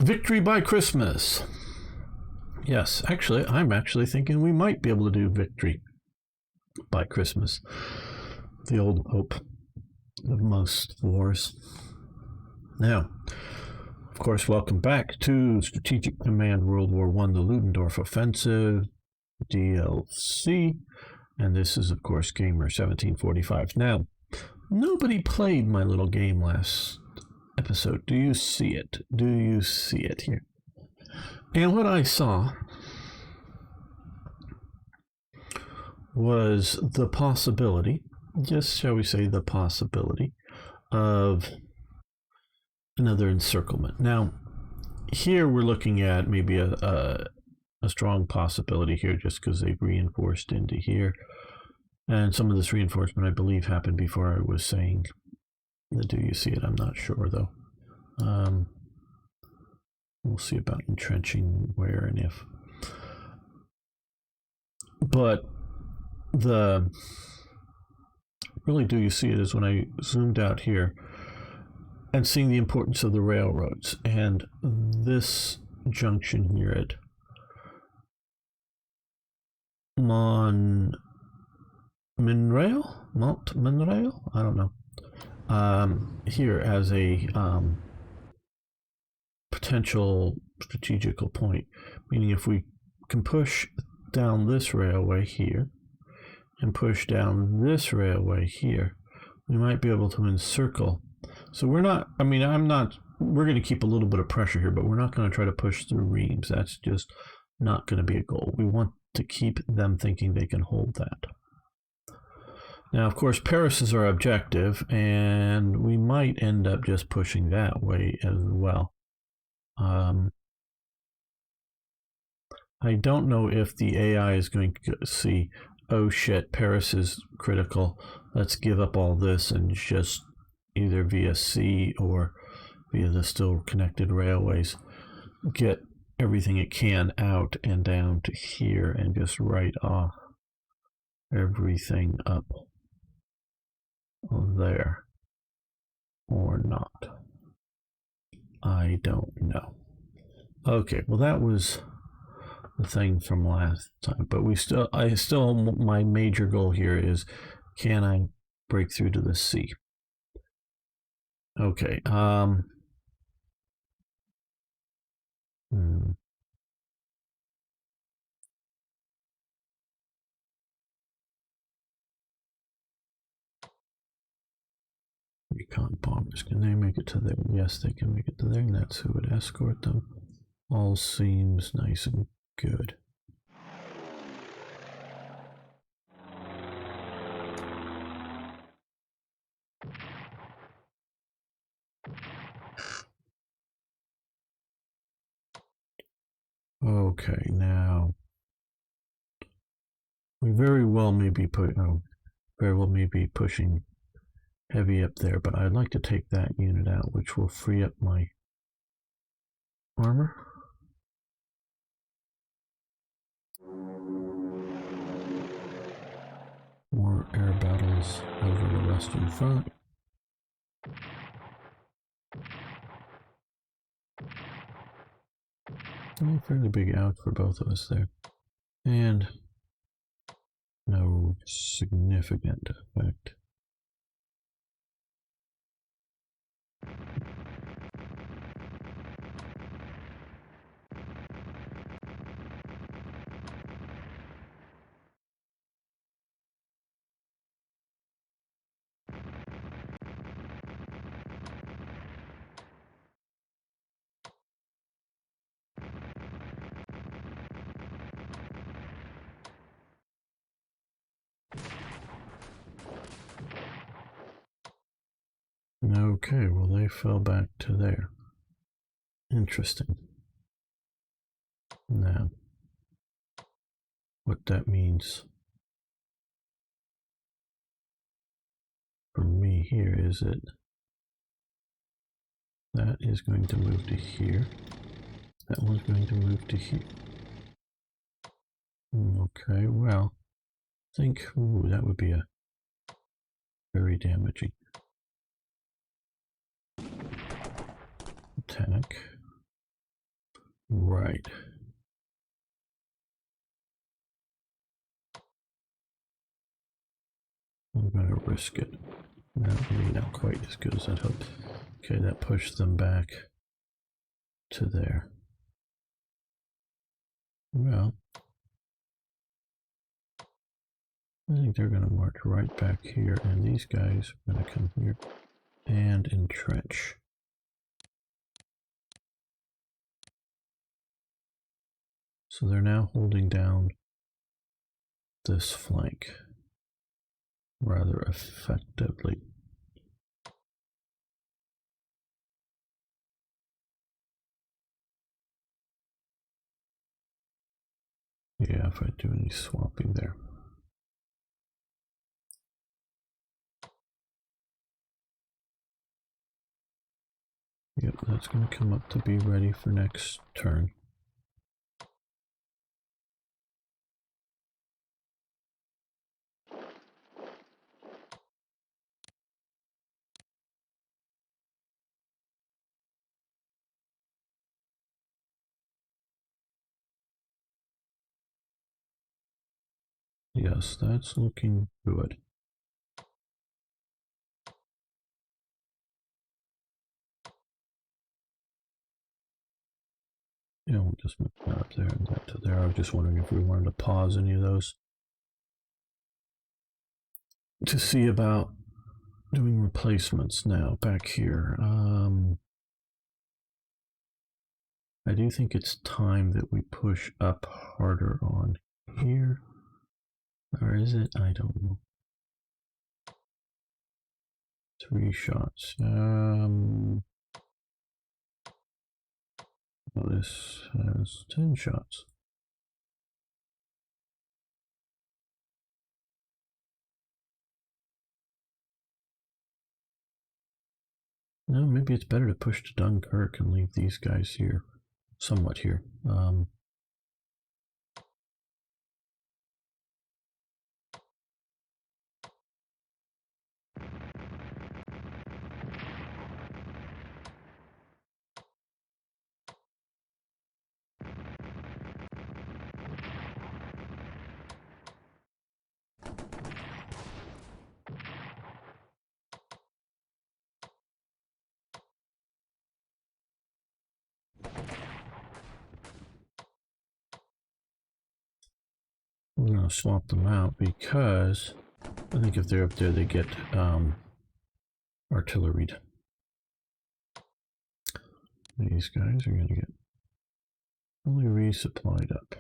Victory by Christmas. Yes, actually, I'm actually thinking we might be able to do victory by Christmas. The old hope of most wars. Now, of course, welcome back to Strategic Command World War I, the Ludendorff Offensive, DLC. And this is, of course, Gamer 1745. Now, nobody played my little game last episode. Do you see it? Do you see it here? And what I saw was the possibility, just shall we say the possibility, of another encirclement. Now, here we're looking at maybe a strong possibility here just because they've reinforced into here. And some of this reinforcement, I believe, happened before I was saying the do you see it? I'm not sure, though. We'll see about entrenching where and if. But the really do you see it is when I zoomed out here and seeing the importance of the railroads. And this junction here at Mont Monrail? I don't know. Here as a potential strategical point, meaning if we can push down this railway here and push down this railway here, we might be able to encircle. So we're not, we're going to keep a little bit of pressure here, but we're not going to try to push through Reims. That's just not going to be a goal. We want to keep them thinking they can hold that. Now, of course, Paris is our objective, and we might end up just pushing that way as well. I don't know if the AI is going to see, oh shit, Paris is critical. Let's give up all this and just either via sea or via the still connected railways get everything it can out and down to here and just write off everything up there or not. I don't know. Okay, well that was the thing from last time, but my major goal here is, can I break through to the sea? Okay, recon bombers, can they make it to there? Yes, they can make it to there, and that's who would escort them. All seems nice and good. Okay, now we very well may be pushing heavy up there, but I'd like to take that unit out, which will free up my armor. More air battles over the Western Front. A fairly big out for both of us there. And no significant effect. Okay, well they fell back to there. Interesting. Now, what that means for me here is that is going to move to here. That one's going to move to here. Okay, well, I think, that would be a very damaging attack. Right. I'm going to risk it. Maybe not quite as good as I'd hoped. Okay, that pushed them back to there. Well, I think they're going to march right back here, and these guys are going to come here and entrench. So they're now holding down this flank rather effectively. Yeah, if I do any swapping there. Yep, that's going to come up to be ready for next turn. Yes, that's looking good. Yeah, we'll just move that up there and that to there. I was just wondering if we wanted to pause any of those to see about doing replacements now back here. I do think it's time that we push up harder on here. Or is it? I don't know. 3 shots. Oh, this has 10 shots. No, maybe it's better to push to Dunkirk and leave these guys here, somewhat here. We're going to swap them out because I think if they're up there, they get artilleried. These guys are going to get fully resupplied up.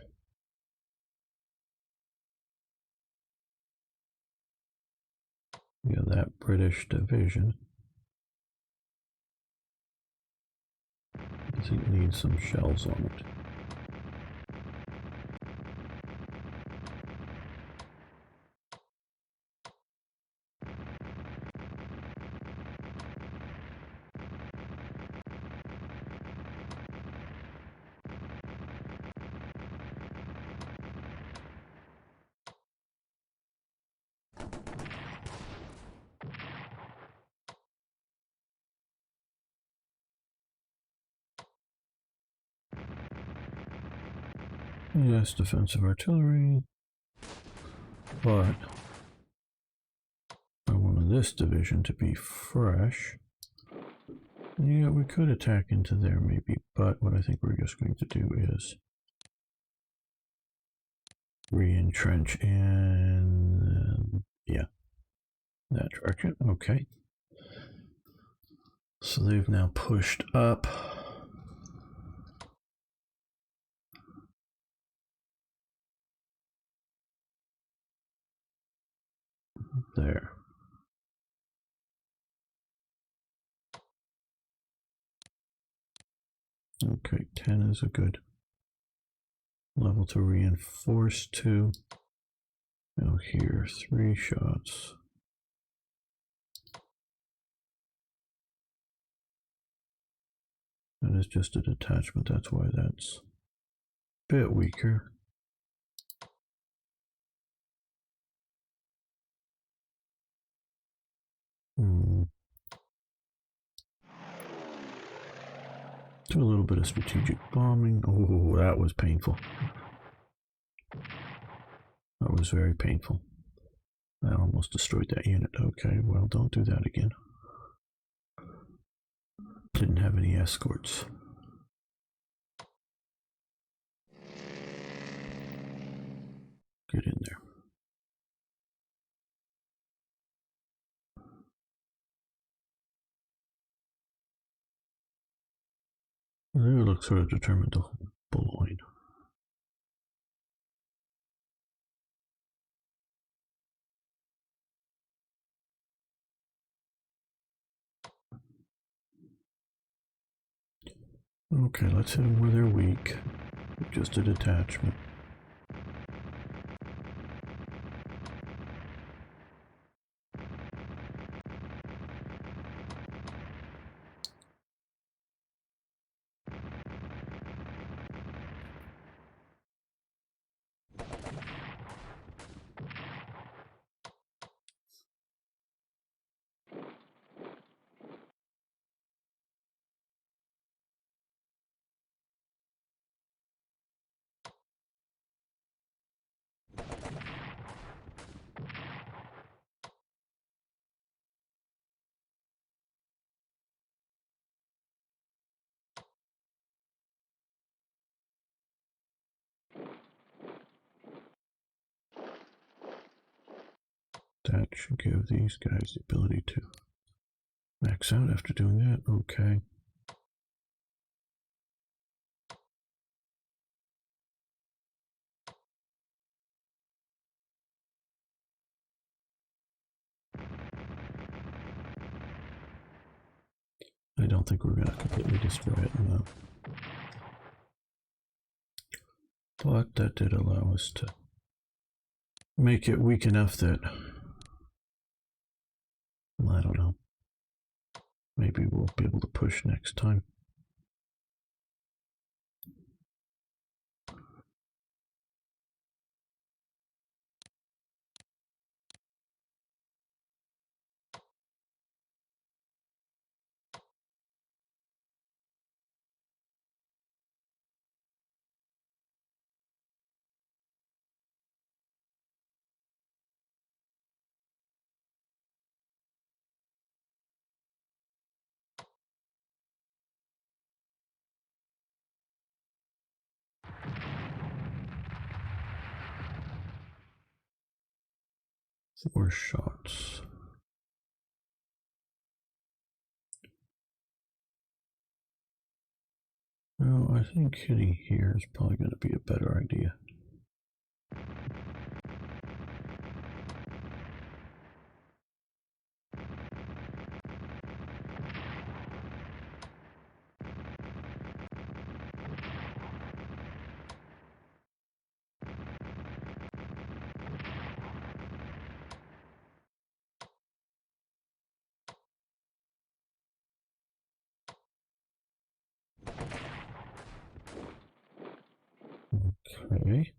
Yeah, that British division, I think, needs some shells on it. Yes, defensive artillery, but I wanted this division to be fresh. Yeah, we could attack into there maybe, but what I think we're just going to do is re-entrench and yeah, that direction. Okay. So they've now pushed up. There. Okay, 10 is a good level to reinforce to. Now here, 3 shots. That is just a detachment, that's why that's a bit weaker. Do a little bit of strategic bombing. Oh, that was painful. That was very painful. That almost destroyed that unit. Okay, well, don't do that again. Didn't have any escorts. Get in there. They look sort of determined to hold Boulogne. Okay, let's hit them where they're weak. Just a detachment. That should give these guys the ability to max out after doing that. Okay. I don't think we're going to completely destroy it now. But that did allow us to make it weak enough that, well, I don't know, maybe we'll be able to push next time. Four shots. No, I think hitting here is probably going to be a better idea. Okay.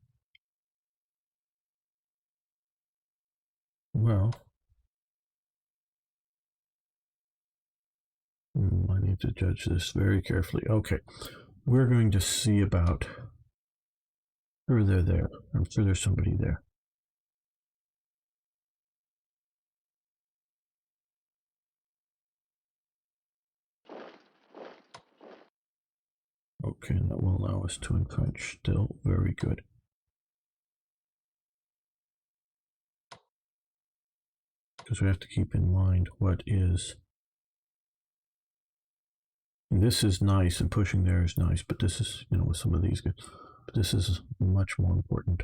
Well, I need to judge this very carefully. Okay, we're going to see about. Sure, they're there. I'm sure there's somebody there. Okay, that will allow us to entrench still. Very good. Because we have to keep in mind what is. This is nice, and pushing there is nice, but this is, you know, with some of these guys, but this is much more important.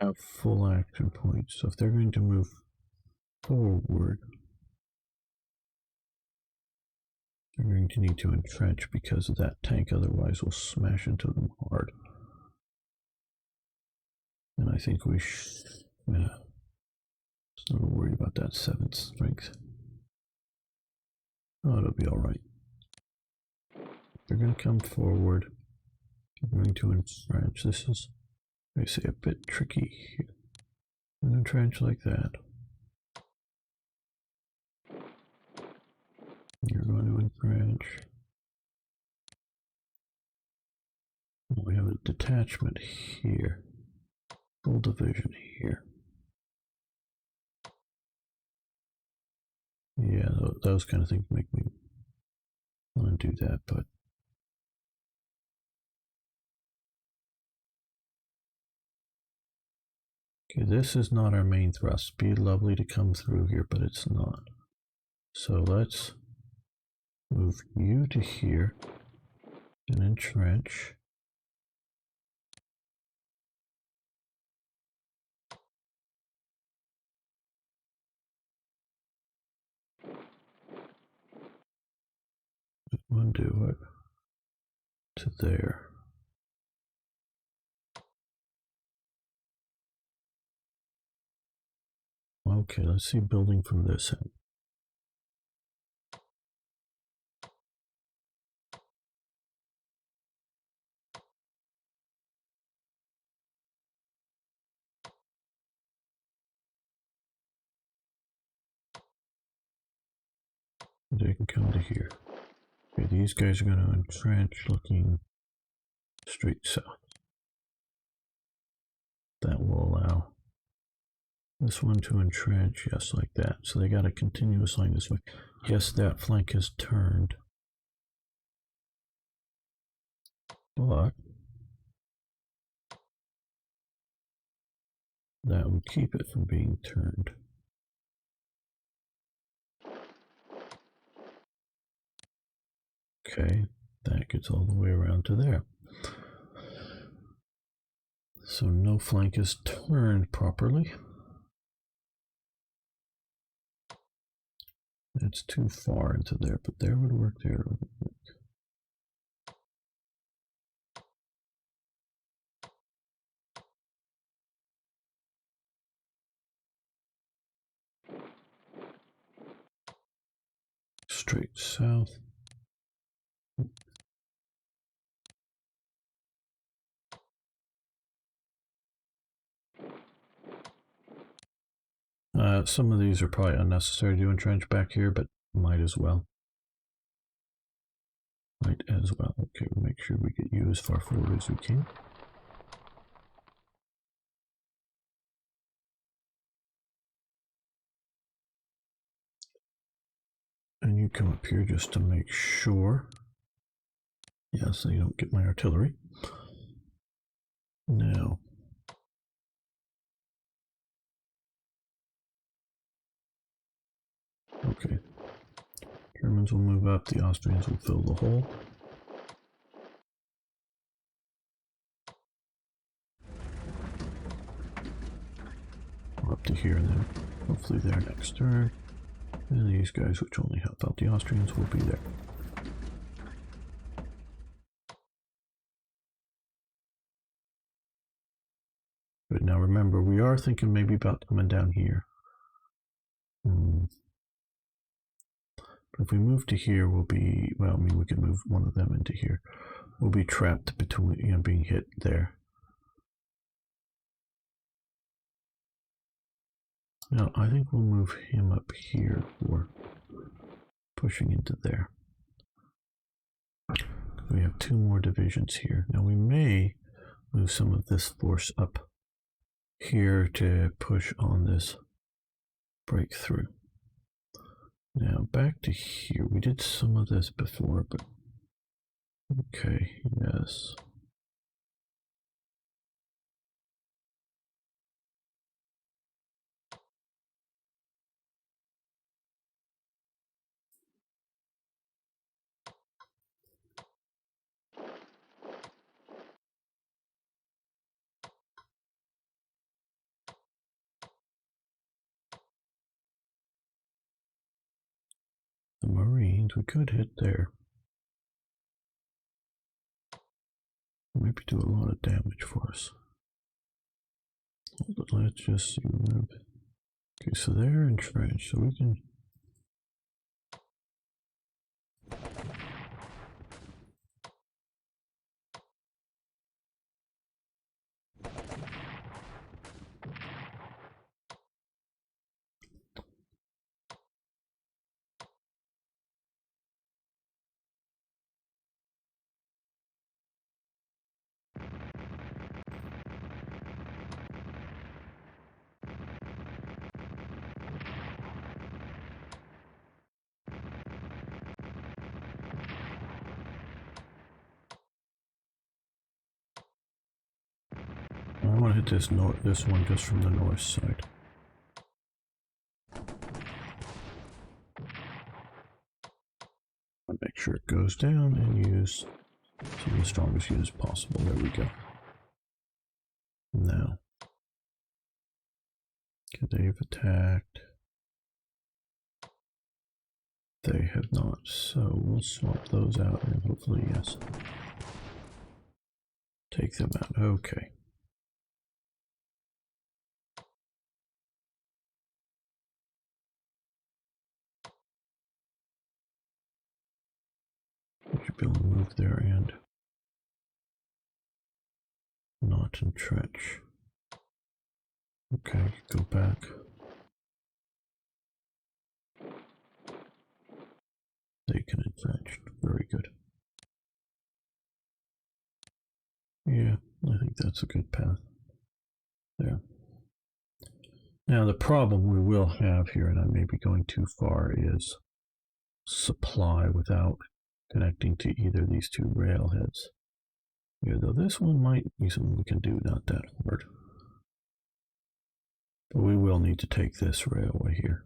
have full action points. So if they're going to move forward, they're going to need to entrench because of that tank, otherwise we'll smash into them hard. And I think we should, yeah, so we're worried about that 7th strength. Oh, it'll be all right. They're going to come forward. They're going to entrench. This is, I say, a bit tricky here. Entrench like that. You're going to entrench. We have a detachment here. Full division here. Yeah, those kind of things make me want to do that, but okay, this is not our main thrust. Be lovely to come through here, but it's not. So let's move you to here and entrench. Undo it to there. Okay, let's see building from this end. They can come to here. Okay, these guys are going to entrench looking straight south. That will allow this one to entrench, yes, like that. So they got a continuous line this way. Yes, that flank is turned. But that would keep it from being turned. Okay, that gets all the way around to there. So no flank is turned properly. That's too far into there, but there would work there. Straight south. Some of these are probably unnecessary to entrench back here, but might as well. Might as well. Okay, we'll make sure we get you as far forward as we can. And you come up here just to make sure. Yeah, so you don't get my artillery. Now, okay. Germans will move up, the Austrians will fill the hole. Up to here, and then hopefully their next turn. And these guys, which only help out the Austrians, will be there. But now remember, we are thinking maybe about coming down here. But if we move to here, we'll be, well, I mean, we can move one of them into here. We'll be trapped between, you know, being hit there. Now, I think we'll move him up here for pushing into there. We have 2 more divisions here. Now, we may move some of this force up here to push on this breakthrough. Now, back to here. We did some of this before, but okay, yes. the Marines. We could hit there. Maybe do a lot of damage for us. Let's just see. Okay, so they're entrenched, so we can. I want to hit this one just from the north side. I'll make sure it goes down and use some of the strongest units possible. There we go. Now, okay, they've attacked. They have not, so we'll swap those out and hopefully, yes, take them out. Okay. We should be able to move there and not entrench. Okay, go back. They can entrench. Very good. Yeah, I think that's a good path. There. Now the problem we will have here, and I may be going too far, is supply without connecting to either of these two railheads. Yeah, though this one might be something we can do, not that hard. But we will need to take this railway here.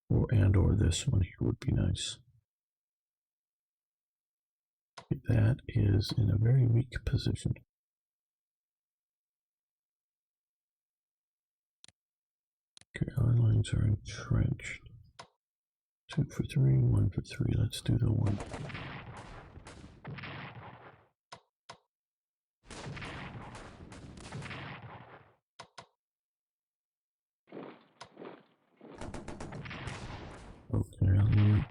Or this one here would be nice. That is in a very weak position. Okay, our lines are entrenched. 2 for 3, 1 for 3. Let's do the 1. Okay,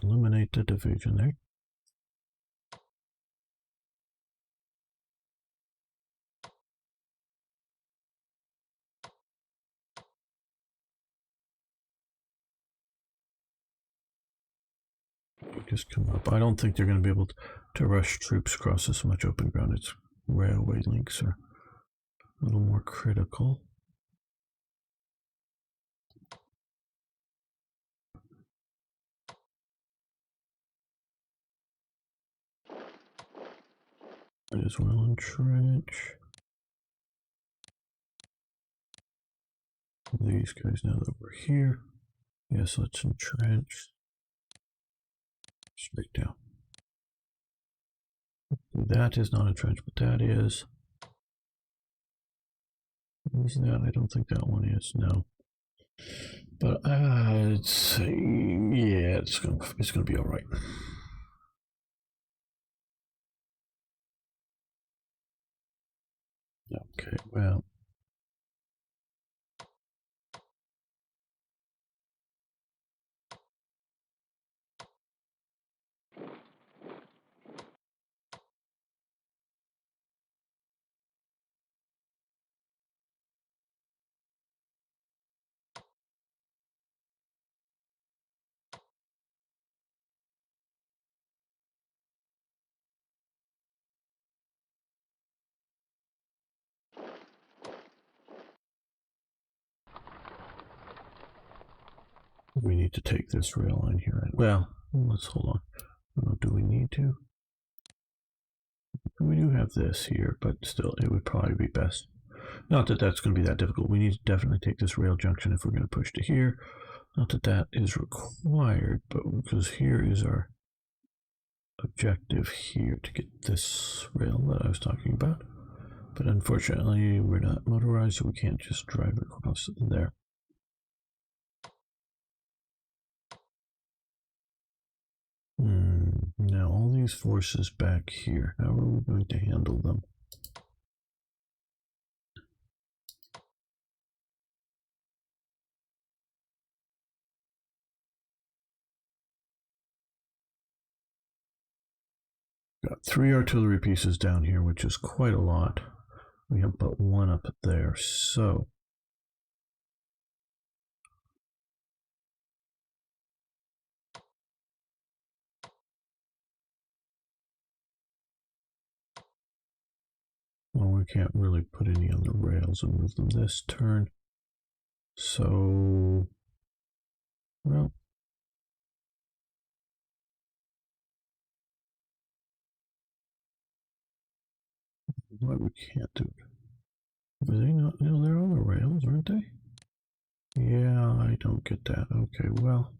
eliminate the division there. Just come up. I don't think they're going to be able to rush troops across this much open ground. Its railway links are a little more critical. Might as well entrench. These guys now that we're here. Yes, let's entrench. Straight down. That is not entrenched, but that is. Is that? I don't think that one is. No. But it's yeah, it's gonna be all right. Okay, well. We need to take this rail line here. Well, let's hold on. Do we need to? We do have this here, but still, it would probably be best. Not that that's going to be that difficult. We need to definitely take this rail junction if we're going to push to here. Not that that is required, but because here is our objective here to get this rail that I was talking about. But unfortunately, we're not motorized, so we can't just drive across there. Now all these forces back here, how are we going to handle them? Got 3 artillery pieces down here, which is quite a lot. We have but 1 up there, so well, we can't really put any on the rails and move them this turn. So, well, what we can't do. Are they not? No, they're on the rails, aren't they? Yeah, I don't get that. Okay, well.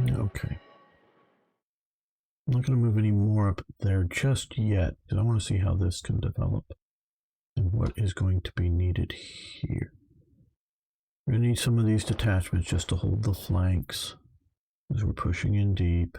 Okay. I'm not going to move any more up there just yet, because I want to see how this can develop and what is going to be needed here. We're going to need some of these detachments just to hold the flanks as we're pushing in deep.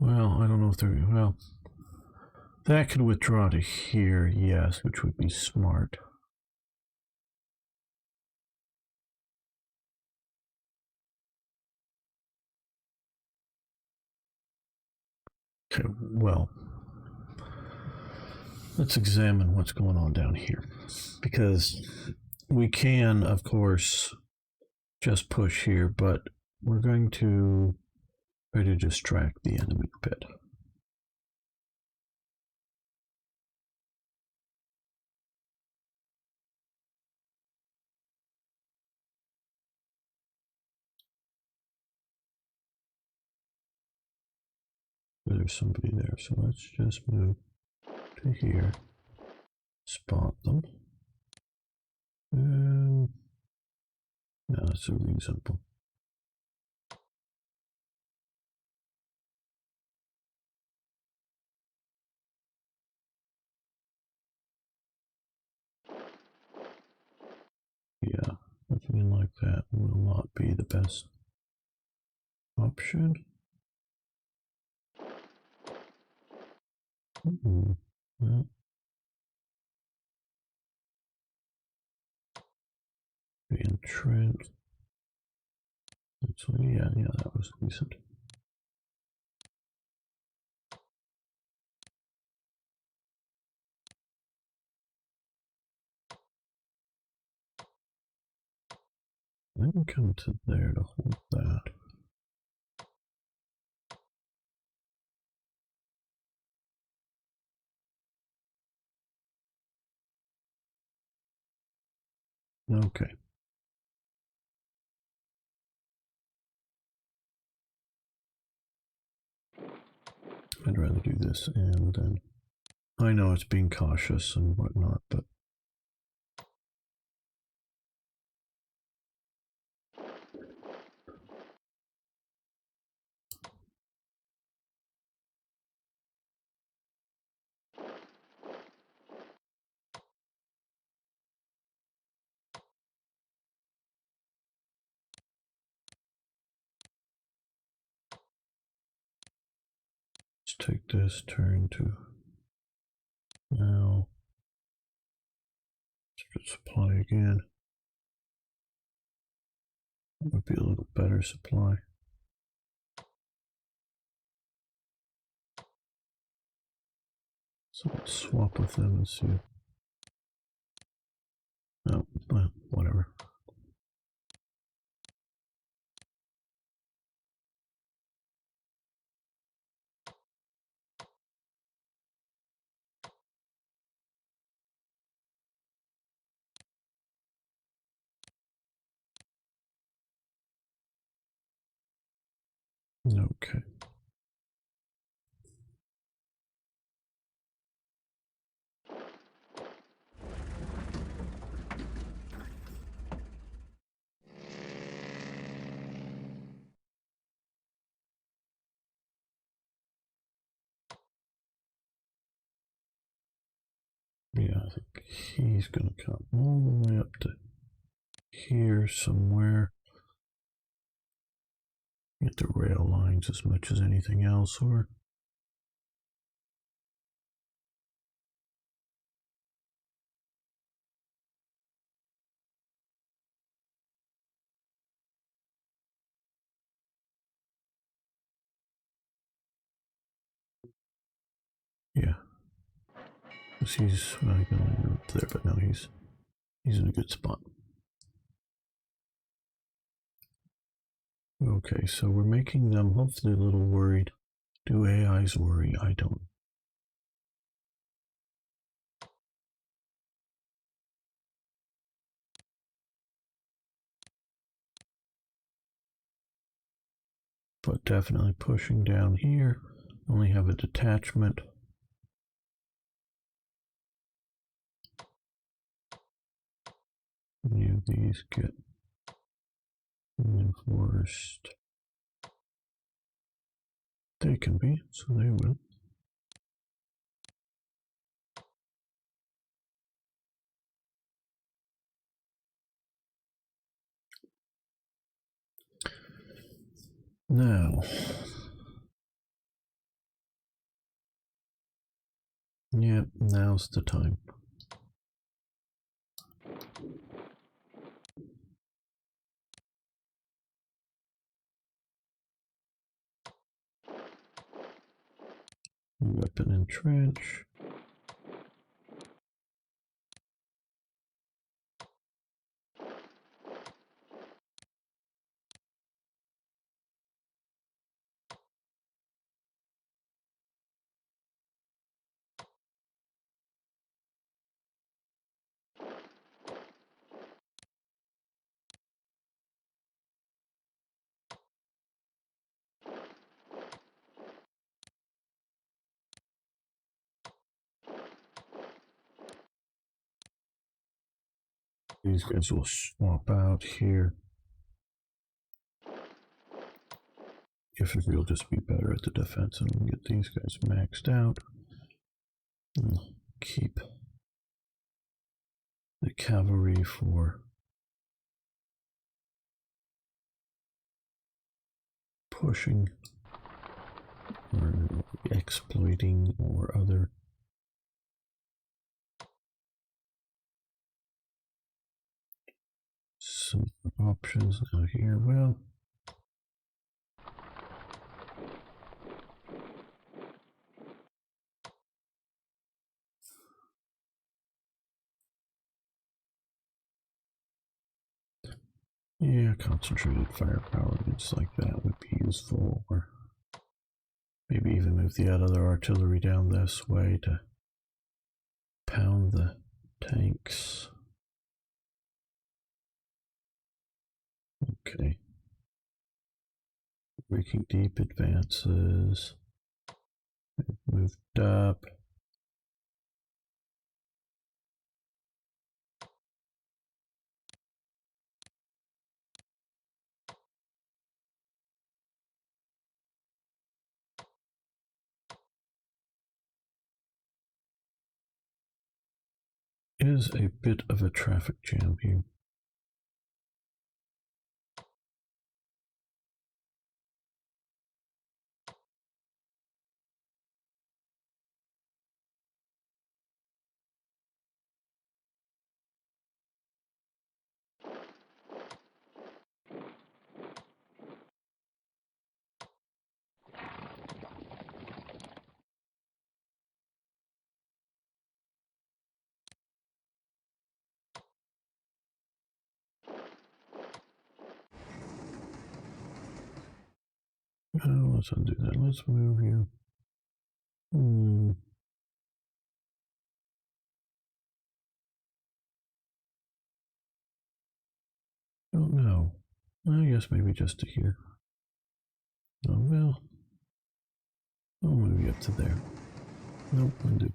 Well, I don't know if they're, well, that could withdraw to here, yes, which would be smart. Okay, well, let's examine what's going on down here, because we can, of course, just push here, but we're going to try to distract the enemy a bit. There's somebody there, so let's just move to here, spot them, and no, that's really simple. Yeah, something like that will not be the best option. Well, be entrenched. So yeah, that was decent. I can come to there to hold that. Okay. I'd rather do this and then I know it's being cautious and whatnot, but let's take this turn to now. Supply again. That would be a little better supply. So let's swap with them and see. No, well, whatever. Okay. Yeah, I think he's going to come all the way up to here somewhere. Get the rail lines as much as anything else, or yeah. He's going up there, but no, he's in a good spot. Okay, so we're making them hopefully a little worried. Do AIs worry? I don't. But definitely pushing down here. Only have a detachment. Any of these get reinforced? They can be, so they will. Now, yeah, now's the time. Weapon and trench. These guys will swap out here. If we'll just be better at the defense and we'll get these guys maxed out. And keep the cavalry for pushing or exploiting or other. Some options now here. Well, yeah, concentrated firepower, bits like that would be useful, or maybe even move the other artillery down this way to pound the tanks. Okay. Making deep advances. Moved up. is a bit of a traffic jam here. Let's undo that. Let's move you. Don't know. I guess maybe just to here. Oh well. I'll move you up to there. Nope, undo.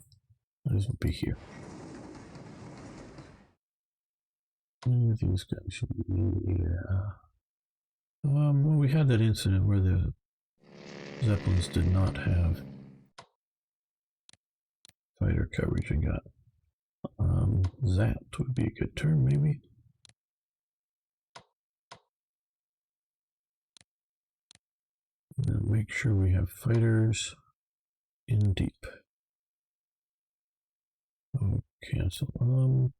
These will be here. These guys should be. Yeah. Well, we had that incident where the Zeppelins did not have fighter coverage and got zapped would be a good term, maybe. And make sure we have fighters in deep. Oh, cancel.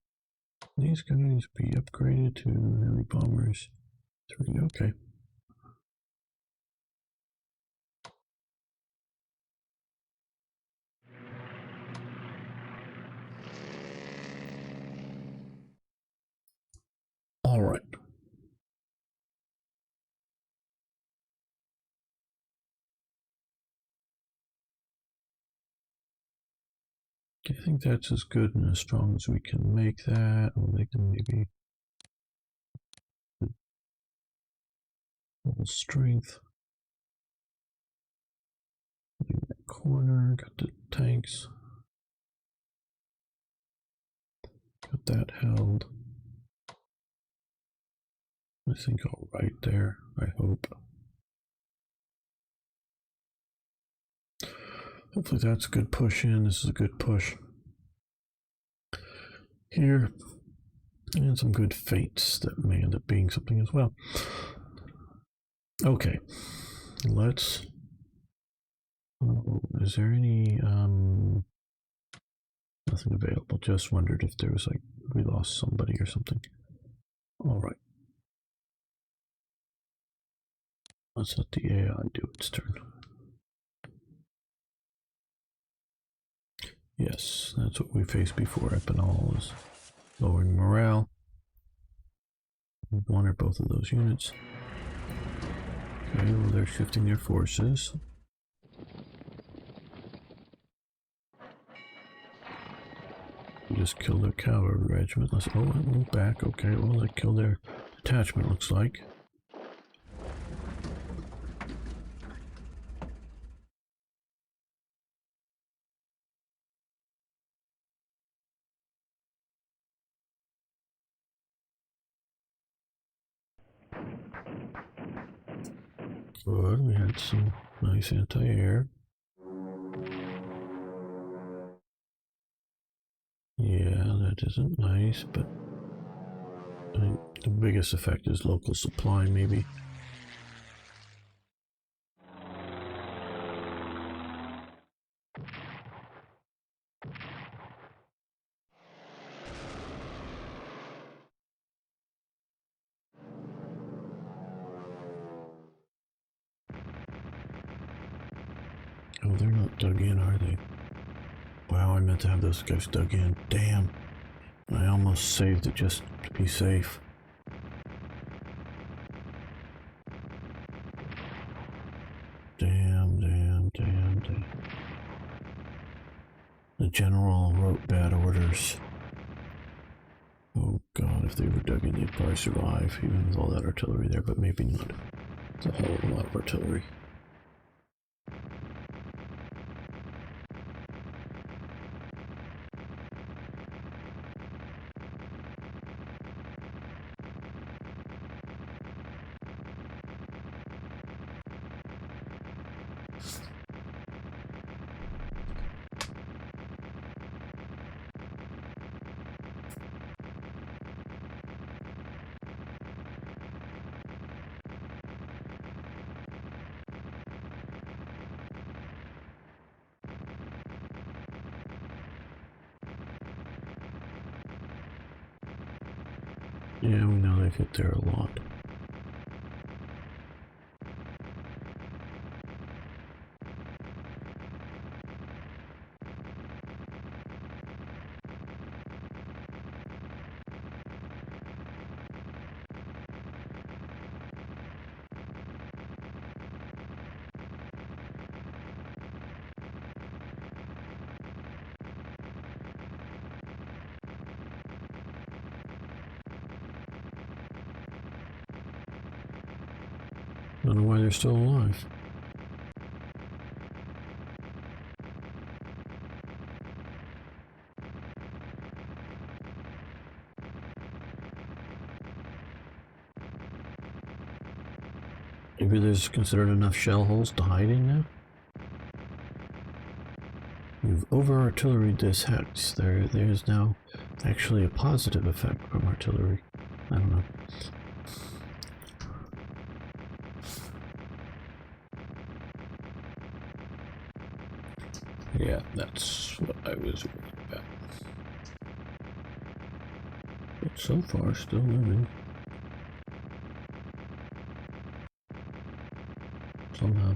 These guys be upgraded to heavy bombers 3. Okay. All right. I think that's as good and as strong as we can make that. Or they can maybe full strength. In that corner, got the tanks. Got that held. I think all right there, I hope. Hopefully that's a good push in. This is a good push here. And some good feints that may end up being something as well. Okay, let's... Oh, is there any... Nothing available. Just wondered if there was like, we lost somebody or something. All right. Let's let the AI do its turn. Yes, that's what we faced before. Epinal is lowering morale. One or both of those units. Okay, well they're shifting their forces. We just killed their cavalry regiment. Let's, oh, it moved back. Okay, well they killed their detachment, looks like. Good, we had some nice anti-air. Yeah, that isn't nice, but I think the biggest effect is local supply, maybe. Oh, they're not dug in, are they? Wow, I meant to have those guys dug in. Damn. I almost saved it just to be safe. Damn. The general wrote bad orders. Oh god, if they were dug in, they'd probably survive, even with all that artillery there, but maybe not. It's a hell of a lot of artillery. Yeah, we know they've hit there a lot. I don't know why they're still alive. Maybe there's considered enough shell holes to hide in now? You've over-artilleried this hex. There's now actually a positive effect from artillery. I don't know. Yeah, that's what I was worried about. But so far, still living. Somehow.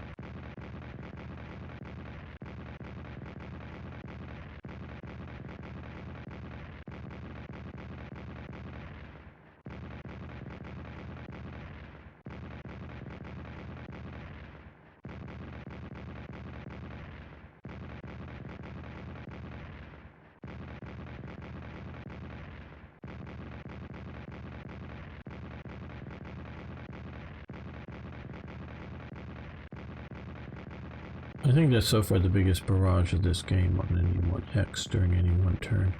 I think that's so far the biggest barrage of this game on any one hex during any one turn.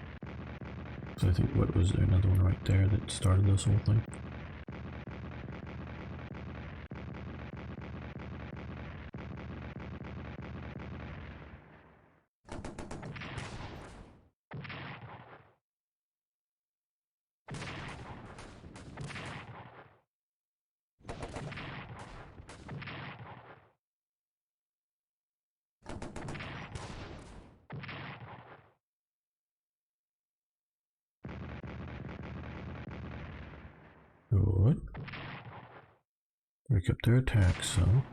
So I think, what was there, another one right there that started this whole thing? Good. Break up their attack zone.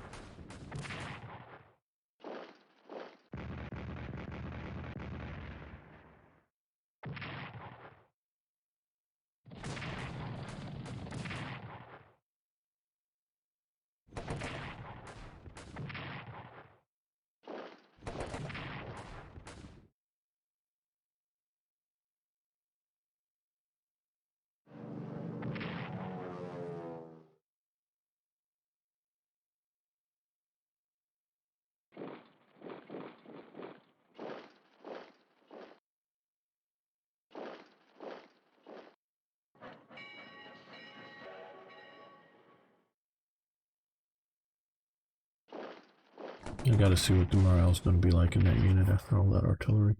I gotta see what the morale's gonna be like in that unit after all that artillery.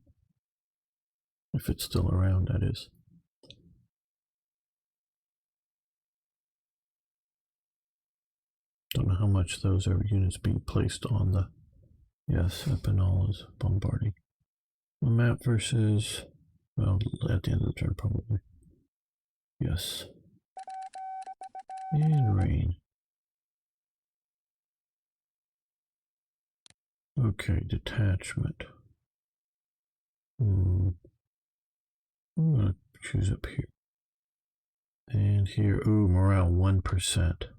If it's still around, that is. Don't know how much those are units being placed on the... Yes, Epinal is bombarding. The map versus... Well, at the end of the turn, probably. Yes. And rain. Okay, detachment. I'm gonna choose up here. And here, ooh, morale 1%.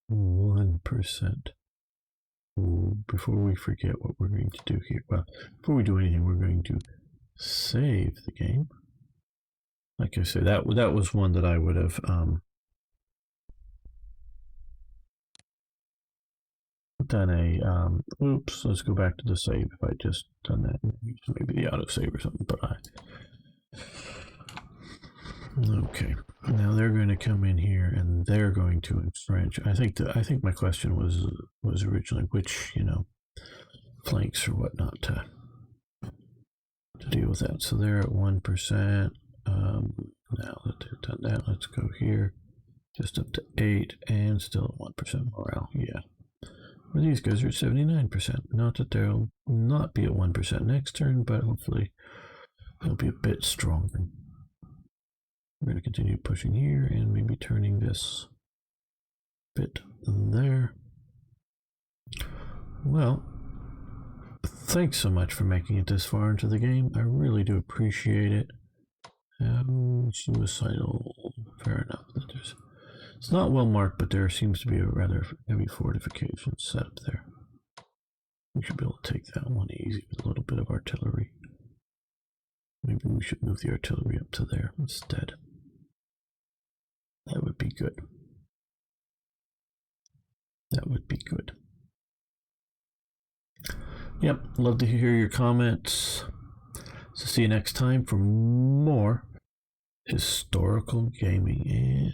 1%. Ooh, before we forget what we're going to do here, well, before we do anything, we're going to save the game. Like I said, that was one that I would have done a oops, let's go back to the save. If I just done that, maybe the autosave or something, but okay, now they're going to come in here and they're going to entrench. I think my question was originally which, flanks or whatnot to deal with that. So they're at 1%. Now that they've done that, let's go here, just up to 8 and still at 1% morale. Yeah. Well, these guys are at 79%. Not that they'll not be at 1% next turn, but hopefully they'll be a bit stronger. We're going to continue pushing here and maybe turning this bit there. Well, thanks so much for making it this far into the game. I really do appreciate it. Suicidal, fair enough. It's not well marked, but there seems to be a rather heavy fortification set up there. We should be able to take that one easy with a little bit of artillery. Maybe we should move the artillery up to there instead. That would be good. That would be good. Yep, love to hear your comments. So see you next time for more historical gaming. And